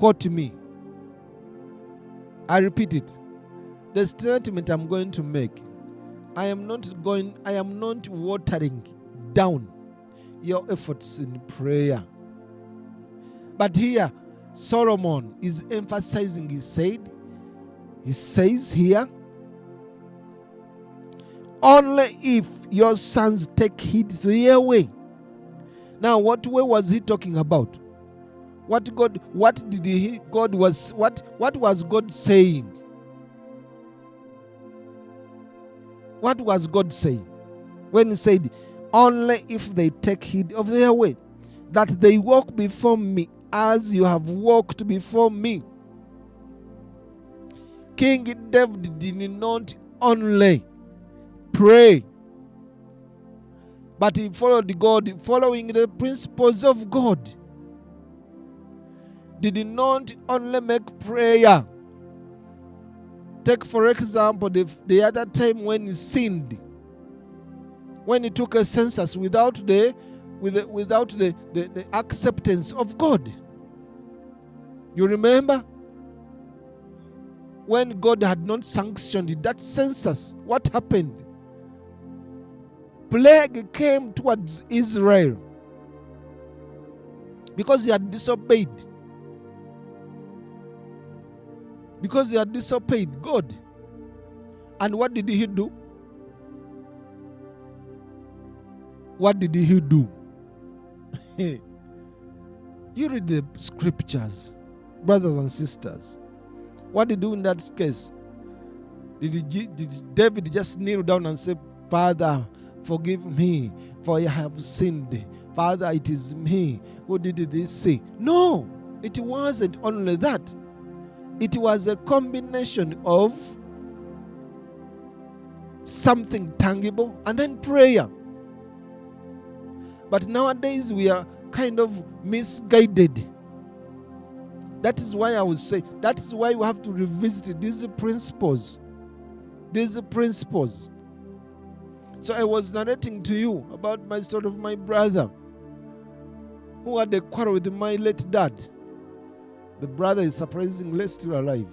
quote me. I repeat it. The statement I'm going to make, I am not watering down your efforts in prayer. But here, Solomon is emphasizing, he says here, only if your sons take heed to their way. Now, what way was he talking about? What was God saying? What was God saying when he said, only if they take heed of their way, that they walk before me as you have walked before me? King David did not only pray, but he followed God, following the principles of God. Did not only make prayer. Take for example the other time when he sinned, when he took a census without the acceptance of God. You remember? When God had not sanctioned that census, what happened? Plague came towards Israel because he had disobeyed. Because he had disobeyed God. And what did he do? What did he do? You read the scriptures, brothers and sisters. What did he do in that case? Did David just kneel down and say, Father, forgive me, for I have sinned. Father, it is me who did this sin. No, it wasn't only that. It was a combination of something tangible and then prayer. But nowadays we are kind of misguided. That is why I would say, that is why we have to revisit these principles. These principles. So I was narrating to you about my story of my brother who had a quarrel with my late dad. The brother is surprisingly still alive.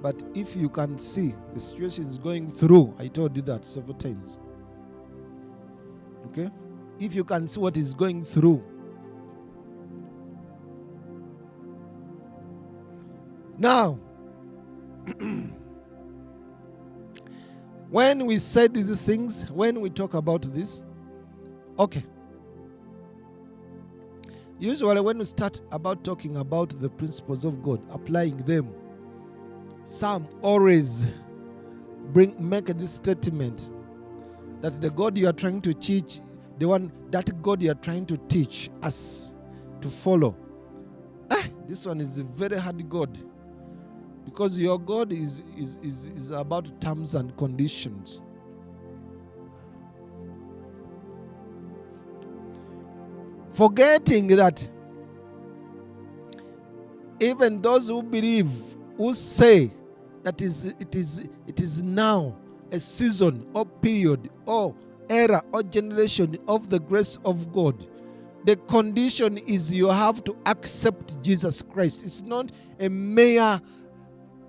But if you can see the situation is going through, I told you that several times. Okay? If you can see what is going through. Now, when we said these things, when we talk about this, okay. Usually when we start about talking about the principles of God, applying them, some always make this statement that the God you are trying to teach, that God you are trying to teach us to follow, this one is a very hard God, because your God is about terms and conditions. Forgetting that even those who believe, who say that it is now a season or period or era or generation of the grace of God, the condition is you have to accept Jesus Christ. It's not a mere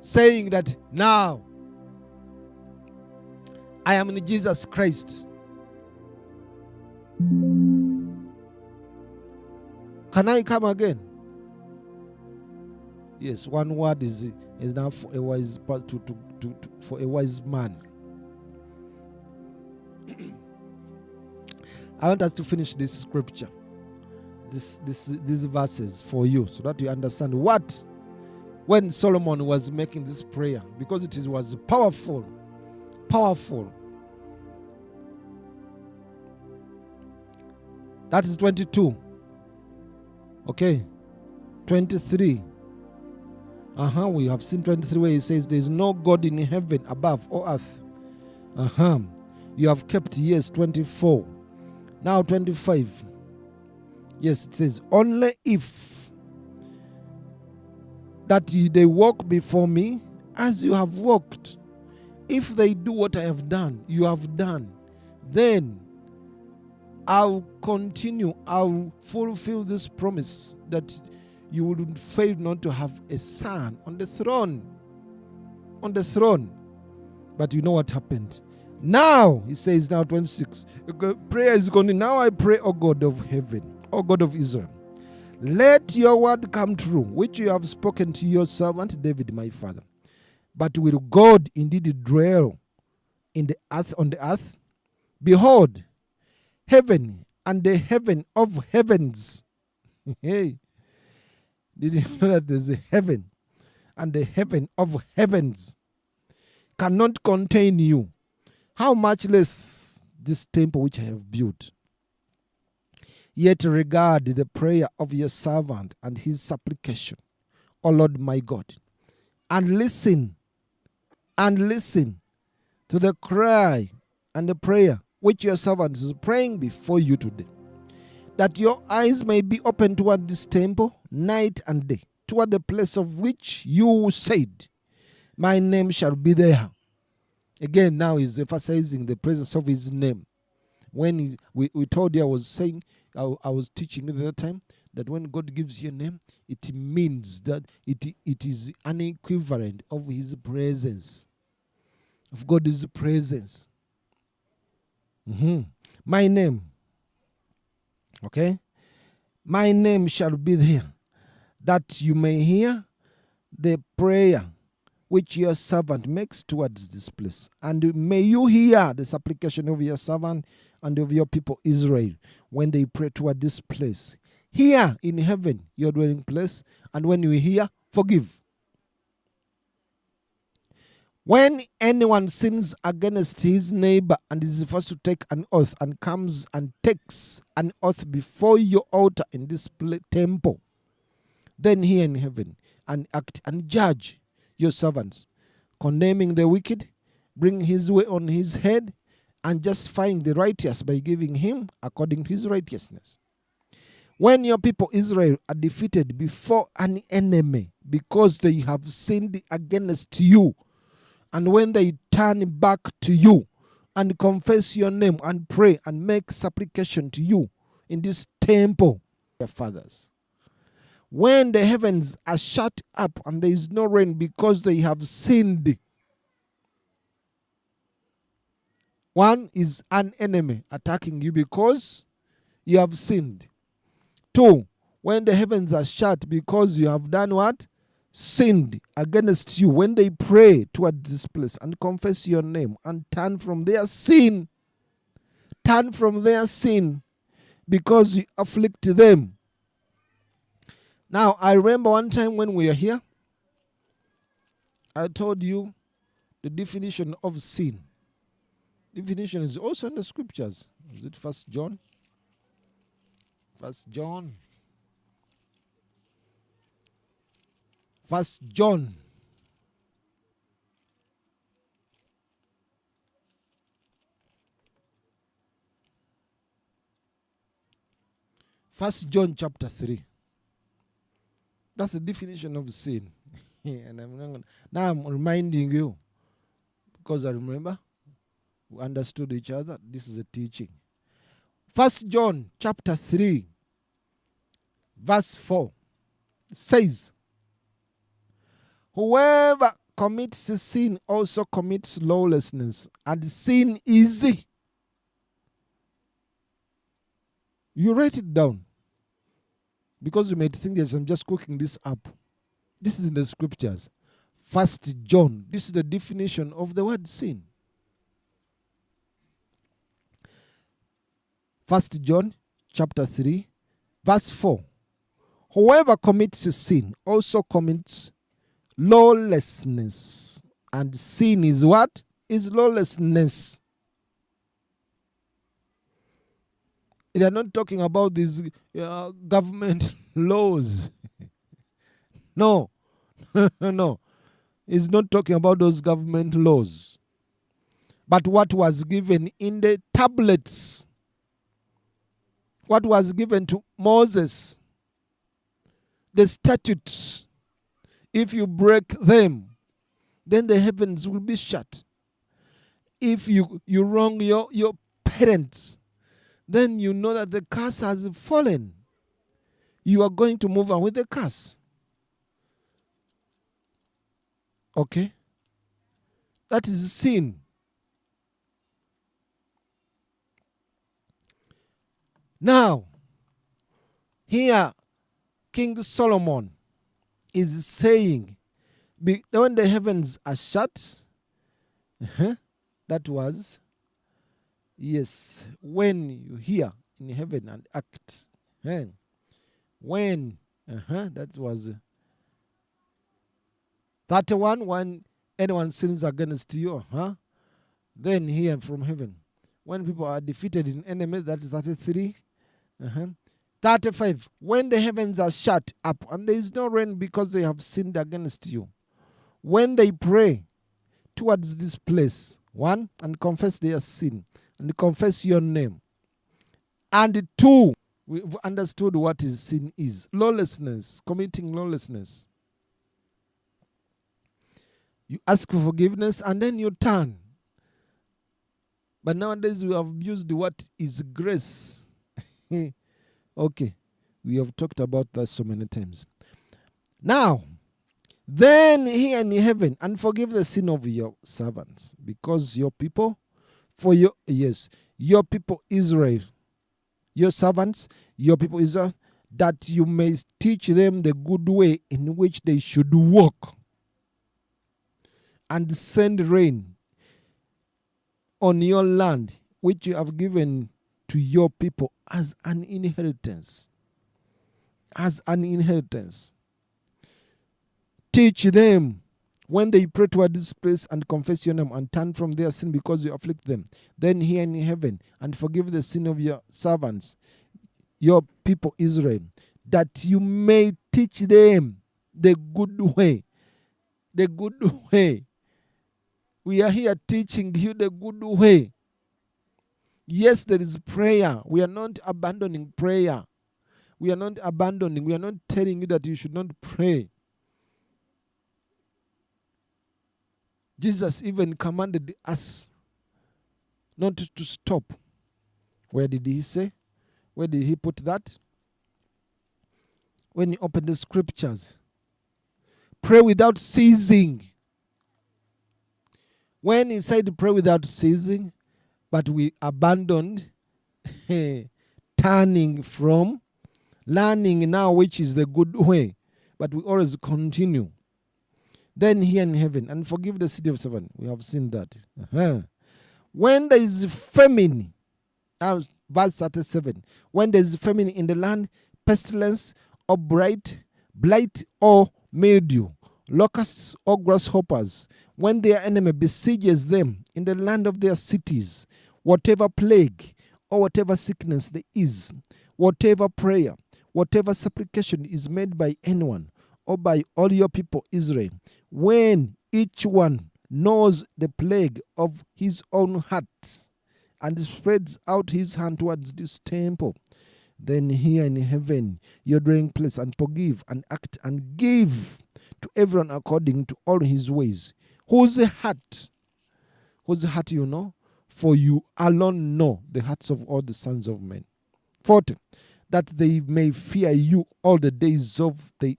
saying that now I am in Jesus Christ. Can I come again? Yes, one word is enough for a wise for a wise man. I want us to finish this scripture, these verses for you, so that you understand what when Solomon was making this prayer, because it was powerful. That is 22. Okay, 23. We have seen 23 where he says there is no God in heaven above or earth. You have kept, yes, 24. Now 25. Yes, it says, only if that they walk before me as you have walked. If they do what I have done, you have done, then I'll continue. I'll fulfill this promise that you would fail not to have a son on the throne. On the throne. But you know what happened? Now, he says, now 26, prayer is going. Now I pray, O God of heaven, O God of Israel, let your word come true, which you have spoken to your servant David, my father. But will God indeed dwell in the earth, on the earth? Behold, heaven and the heaven of heavens. Hey, did you know that there's a heaven and the heaven of heavens cannot contain you? How much less this temple which I have built? Yet regard the prayer of your servant and his supplication, O Lord my God, and listen to the cry and the prayer which your servant is praying before you today, that your eyes may be open toward this temple night and day, toward the place of which you said, my name shall be there. Again, now he's emphasizing the presence of his name. When we told you, I was saying, I was teaching at that time, that when God gives you a name, it means that it is an equivalent of his presence, of God's presence. My name, okay? My name shall be there, that you may hear the prayer which your servant makes towards this place. And may you hear the supplication of your servant and of your people Israel when they pray toward this place. Here in heaven, your dwelling place, and when you hear, forgive. When anyone sins against his neighbor and is forced to take an oath and comes and takes an oath before your altar in this temple, then hear in heaven and act and judge your servants, condemning the wicked, bring his way on his head, and justifying the righteous by giving him according to his righteousness. When your people Israel are defeated before an enemy because they have sinned against you, and when they turn back to you and confess your name and pray and make supplication to you in this temple, their fathers, when the heavens are shut up and there is no rain because they have sinned, one is an enemy attacking you because you have sinned. Two, when the heavens are shut because you have done what? Sinned against you. When they pray toward this place and confess your name and turn from their sin because you afflict them. Now, I remember one time when we were here, I told you the definition of sin. Definition is also in the scriptures. Is it 1 John? 1 John. 1 John. First John chapter 3. That's the definition of sin. And I'm reminding you, because I remember we understood each other. This is a teaching. 1 John chapter 3, verse 4 says, whoever commits sin also commits lawlessness, and sin is. You write it down, because you might think that I'm just cooking this up. This is in the scriptures. 1 John. This is the definition of the word sin. 1 John chapter 3, verse 4. Whoever commits sin also commits lawlessness. And sin is what? Is lawlessness. They are not talking about these government laws. No. No. He's not talking about those government laws. But what was given in the tablets. What was given to Moses. The statutes. If you break them, then the heavens will be shut. If you wrong your parents, then you know that the curse has fallen. You are going to move on with the curse. Okay? That is sin. Now, here, King Solomon is saying, when the heavens are shut, that was, yes, when you hear in heaven and act. When, that was 31, when anyone sins against you, then hear from heaven. When people are defeated in enemies, that is 33. 35, when the heavens are shut up and there is no rain because they have sinned against you. When they pray towards this place, 1, and confess their sin and confess your name. And 2, we've understood what is sin is. Lawlessness, committing lawlessness. You ask for forgiveness and then you turn. But nowadays we have abused what is grace. Okay, we have talked about that so many times. Now, then hear in heaven and forgive the sin of your servants, because your people, your people Israel, your servants, your people Israel, that you may teach them the good way in which they should walk, and send rain on your land, which you have given to your people as an inheritance. As an inheritance. Teach them when they pray toward this place and confess your name and turn from their sin because you afflict them. Then hear in heaven and forgive the sin of your servants, your people Israel, that you may teach them the good way. The good way. We are here teaching you the good way. Yes, there is prayer. We are not abandoning prayer. We are not abandoning. We are not telling you that you should not pray. Jesus even commanded us not to stop. Where did he say? Where did he put that? When he opened the scriptures. Pray without ceasing. When he said pray without ceasing, but we abandoned turning from learning now, which is the good way, but we always continue. Then hear in heaven and forgive the city of 7. We have seen that. When there is famine, verse 37, when there is famine in the land, pestilence or blight or mildew, locusts or grasshoppers, when their enemy besieges them in the land of their cities, whatever plague or whatever sickness there is, whatever prayer, whatever supplication is made by anyone or by all your people Israel, when each one knows the plague of his own heart and spreads out his hand towards this temple, then hear in heaven your dwelling place and forgive and act and give to everyone according to all his ways. Whose heart you know? For you alone know the hearts of all the sons of men. 40, that they may fear you all the days the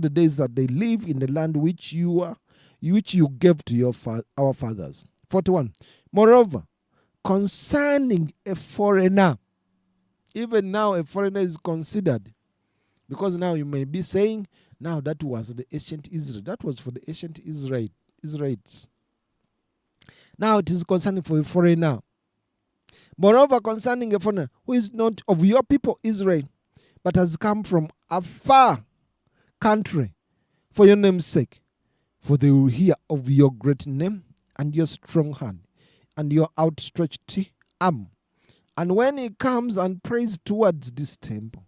days that they live in the land which you gave to our fathers. 41. Moreover, concerning a foreigner, even now a foreigner is considered, because now you may be saying, now that was the ancient Israel. That was for the ancient Israelites. Now it is concerning for a foreigner. Moreover, concerning a foreigner who is not of your people Israel, but has come from a far country for your name's sake, for they will hear of your great name and your strong hand and your outstretched arm. And when he comes and prays towards this temple,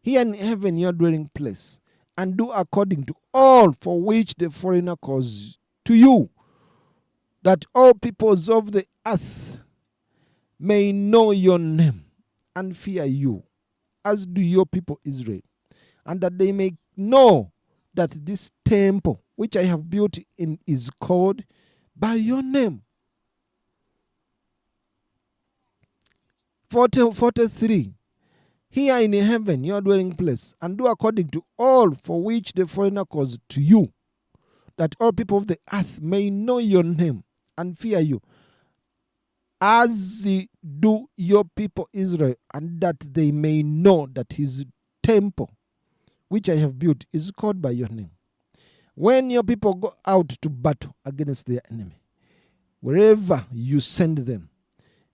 hear in heaven your dwelling place, and do according to all for which the foreigner calls to you, that all peoples of the earth may know your name and fear you, as do your people Israel, and that they may know that this temple which I have built in is called by your name. 43. Here in heaven, your dwelling place, and do according to all for which the foreigner caused to you, that all people of the earth may know your name and fear you, as do your people Israel, and that they may know that his temple, which I have built, is called by your name. When your people go out to battle against their enemy, wherever you send them,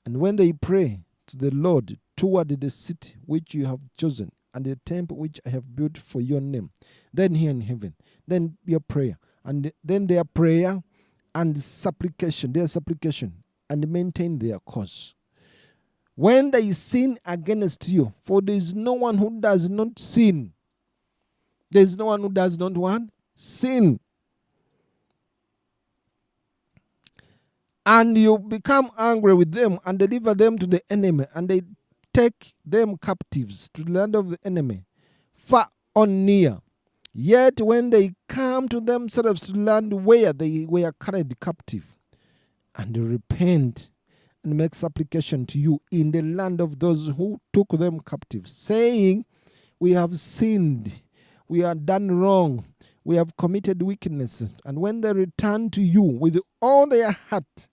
and when they pray to the Lord toward the city which you have chosen, and the temple which I have built for your name, then here in heaven, then your prayer, and then their prayer and supplication, and maintain their cause. When they sin against you, for there is no one who does not sin. There is no one who does not want sin. And you become angry with them and deliver them to the enemy, and they take them captives to the land of the enemy, far or near. Yet when they come to themselves to land where they were carried captive, and repent and make supplication to you in the land of those who took them captive, saying, we have sinned, we have done wrong, we have committed wickedness. And when they return to you with all their heart,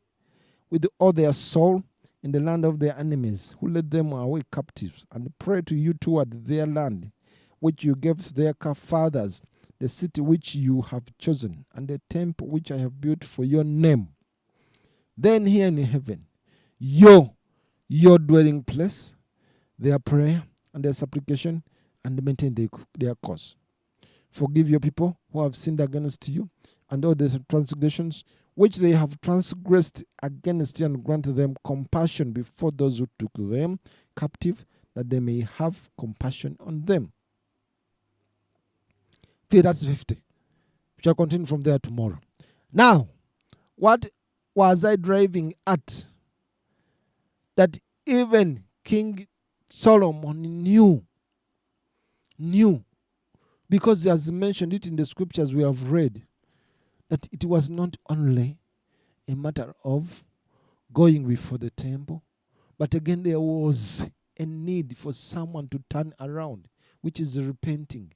with all their soul, in the land of their enemies, who led them away captives, and pray to you toward their land, which you gave to their fathers, the city which you have chosen, and the temple which I have built for your name, then here in heaven, your dwelling place, their prayer and their supplication, and maintain their cause. Forgive your people who have sinned against you, and all the transgressions which they have transgressed against you, and grant them compassion before those who took them captive, that they may have compassion on them. That's 50. We shall continue from there tomorrow. Now, what was I driving at? That even King Solomon knew, because he has mentioned it in the scriptures we have read, that it was not only a matter of going before the temple, but again there was a need for someone to turn around, which is repenting,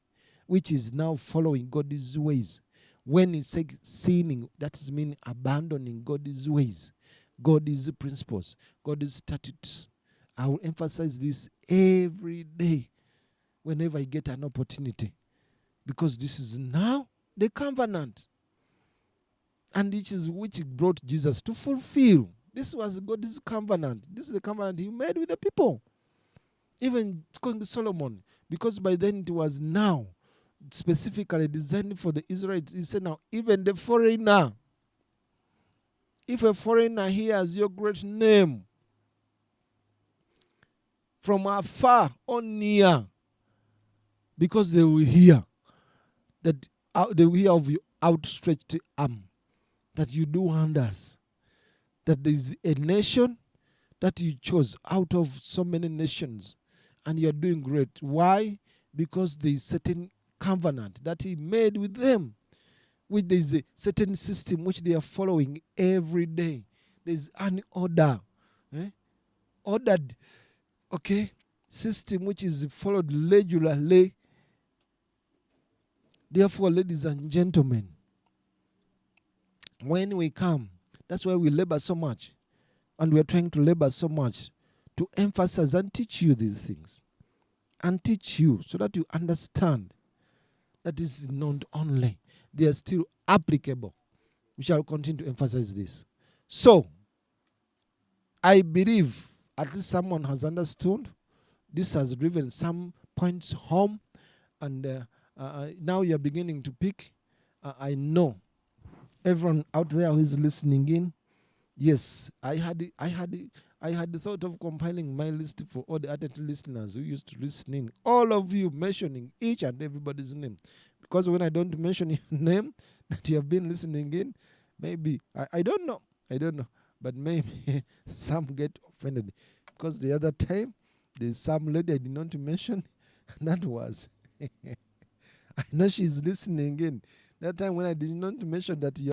which is now following God's ways. When he says sinning, that is mean abandoning God's ways, God's principles, God's statutes. I will emphasize this every day whenever I get an opportunity, because this is now the covenant, and which brought Jesus to fulfill. This was God's covenant. This is the covenant he made with the people. Even King Solomon, because by then it was now specifically designed for the Israelites. He said, now even the foreigner, if a foreigner hears your great name from afar or near, because they will hear that they will hear of your outstretched arm, that you do wonders, that there is a nation that you chose out of so many nations, and you are doing great. Why? Because there is certain covenant that he made with them, which there is a certain system which they are following every day. There is an order, ordered, system which is followed regularly. Therefore, ladies and gentlemen, when we come, that's why we labor so much, and we are trying to labor so much to emphasize and teach you these things, and teach you so that you understand that is not only, they are still applicable. We shall continue to emphasize this. So, I believe at least someone has understood. This has driven some points home, and now you're beginning to pick. I know everyone out there who is listening in, yes, I had the thought of compiling my list for all the other listeners who used to listen in. All of you mentioning each and everybody's name. Because when I don't mention your name that you have been listening in, maybe, I don't know. But maybe some get offended. Because the other time, there's some lady I did not mention. That was, I know she's listening in. That time when I did not mention that you